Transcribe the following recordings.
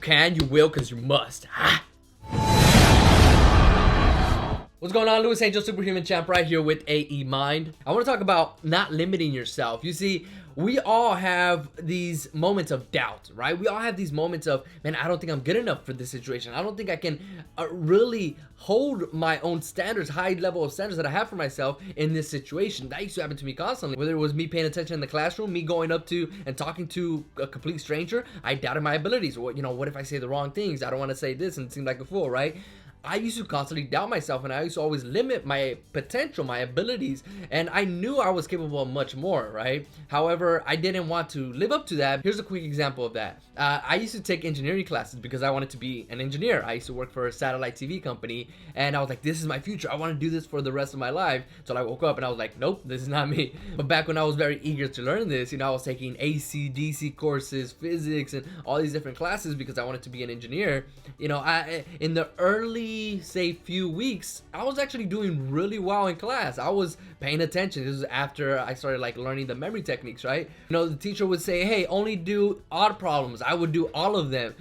can, you will, because you must. Ha! What's going on? Louis Angel Superhuman Champ right here with AE Mind. I want to talk about not limiting yourself. You see, we all have these moments of doubt, right? We all have these moments of, man, I don't think I'm good enough for this situation. I don't think I can really hold my own standards, high level of standards that I have for myself in this situation. That used to happen to me constantly. Whether it was me paying attention in the classroom, me going up to and talking to a complete stranger, I doubted my abilities. What if I say the wrong things? I don't want to say this and seem like a fool, right? I used to constantly doubt myself, and I used to always limit my potential, my abilities, and I knew I was capable of much more, right? However, I didn't want to live up to that. Here's a quick example of that. I used to take engineering classes because I wanted to be an engineer. I used to work for a satellite TV company, and I was like, this is my future. I want to do this for the rest of my life. So I woke up and I was like, nope, this is not me. But back when I was very eager to learn this, I was taking AC, DC courses, physics, and all these different classes because I wanted to be an engineer. In the early few weeks, I was actually doing really well in class. I was paying attention. This was after I started learning the memory techniques, right? The teacher would say, hey, only do odd problems. I would do all of them.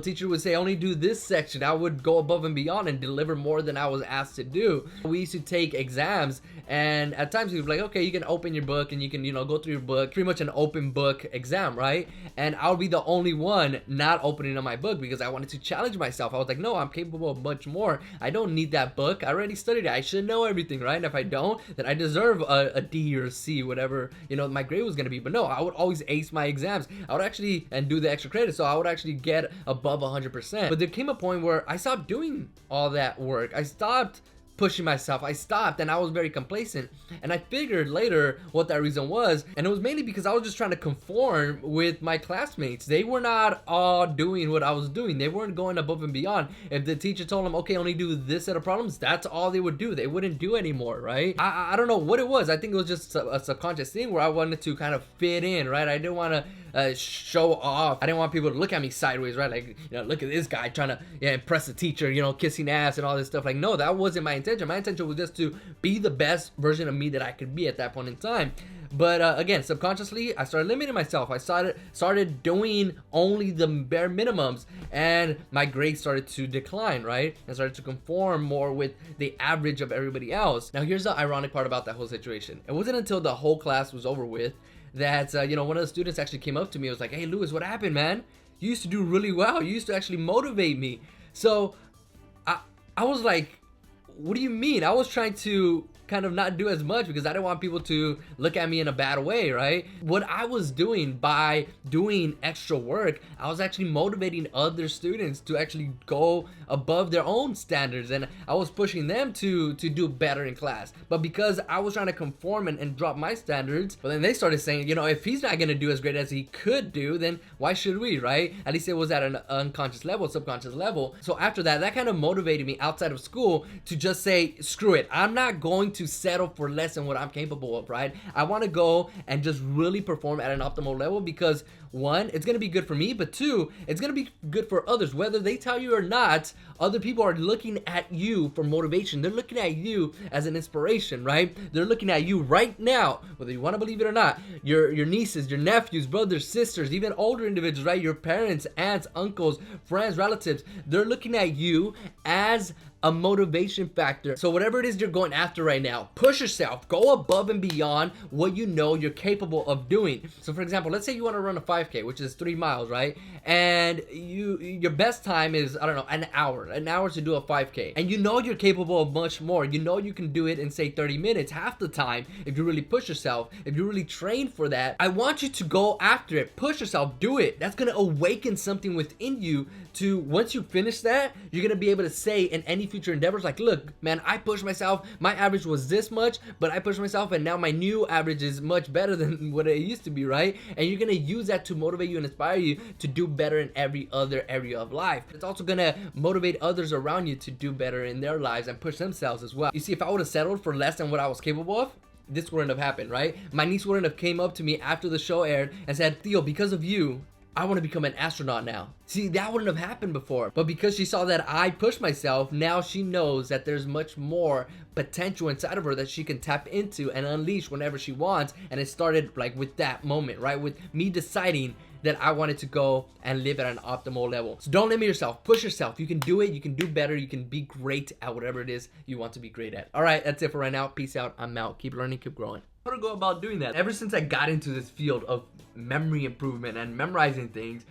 Teacher would say, only do this section. I would go above and beyond and deliver more than I was asked to do. We used to take exams, and at times we were like, okay, you can open your book and you can, go through your book, pretty much an open book exam, right? And I'll be the only one not opening up my book because I wanted to challenge myself. I was like, no, I'm capable of much more. I don't need that book. I already studied it. I should know everything, right? And if I don't, then I deserve a D or a C, whatever, my grade was going to be. But no, I would always ace my exams. I would actually, and do the extra credit, so I would actually get above 100%. But there came a point where I stopped doing all that work. I stopped pushing myself. I stopped, and I was very complacent, and I figured later what that reason was, and it was mainly because I was just trying to conform with my classmates. They were not all doing what I was doing. They weren't going above and beyond. If the teacher told them, okay, only do this set of problems, that's all they would do. They wouldn't do anymore, right? I don't know what it was. I think it was just a subconscious thing where I wanted to kind of fit in, right? I didn't want to show off. I didn't want people to look at me sideways, right? Like, look at this guy trying to impress the teacher, kissing ass and all this stuff. Like, no, that wasn't my intention. My intention was just to be the best version of me that I could be at that point in time. But again, subconsciously, I started limiting myself. I started doing only the bare minimums, and my grades started to decline, right? I started to conform more with the average of everybody else. Now, here's the ironic part about that whole situation. It wasn't until the whole class was over with that, one of the students actually came up to me and was like, hey, Louis, what happened, man? You used to do really well. You used to actually motivate me. So I was like, what do you mean? I was trying to kind of not do as much because I didn't want people to look at me in a bad way, right? What I was doing by doing extra work, I was actually motivating other students to actually go above their own standards, and I was pushing them to do better in class. But because I was trying to conform and drop my standards, but then they started saying, if he's not gonna do as great as he could do, then why should we, right? At least it was at an unconscious level, subconscious level. So after that kind of motivated me outside of school to just say, screw it, I'm not going to settle for less than what I'm capable of, right? I want to go and just really perform at an optimal level because one, it's going to be good for me, but two, it's going to be good for others. Whether they tell you or not, other people are looking at you for motivation. They're looking at you as an inspiration, right? They're looking at you right now, whether you want to believe it or not. Your nieces, your nephews, brothers, sisters, even older individuals, right? Your parents, aunts, uncles, friends, relatives, they're looking at you as a motivation factor. So whatever it is you're going after right now, push yourself, go above and beyond what you know you're capable of doing. So for example, let's say you want to run a 5K, which is 3 miles, right? And your best time is, I don't know, an hour to do a 5K. And you know you're capable of much more. You know you can do it in, say, 30 minutes, half the time, if you really push yourself, if you really train for that. I want you to go after it, push yourself, do it. That's gonna awaken something within you to, once you finish that, you're gonna be able to say in any future endeavors, like, look, man, I pushed myself. My average was this much, but I pushed myself, and now my new average is much better than what it used to be, right? And you're gonna use that to motivate you and inspire you to do better in every other area of life. It's also gonna motivate others around you to do better in their lives and push themselves as well. You see, if I would have settled for less than what I was capable of, this wouldn't have happened, right? My niece wouldn't have came up to me after the show aired and said, Theo, because of you, I want to become an astronaut now. See, that wouldn't have happened before. But because she saw that I pushed myself, now she knows that there's much more potential inside of her that she can tap into and unleash whenever she wants. And it started like with that moment, right? With me deciding that I wanted to go and live at an optimal level. So don't limit yourself, push yourself. You can do it, you can do better, you can be great at whatever it is you want to be great at. All right, that's it for right now. Peace out, I'm out. Keep learning, keep growing. How to go about doing that? Ever since I got into this field of memory improvement and memorizing things,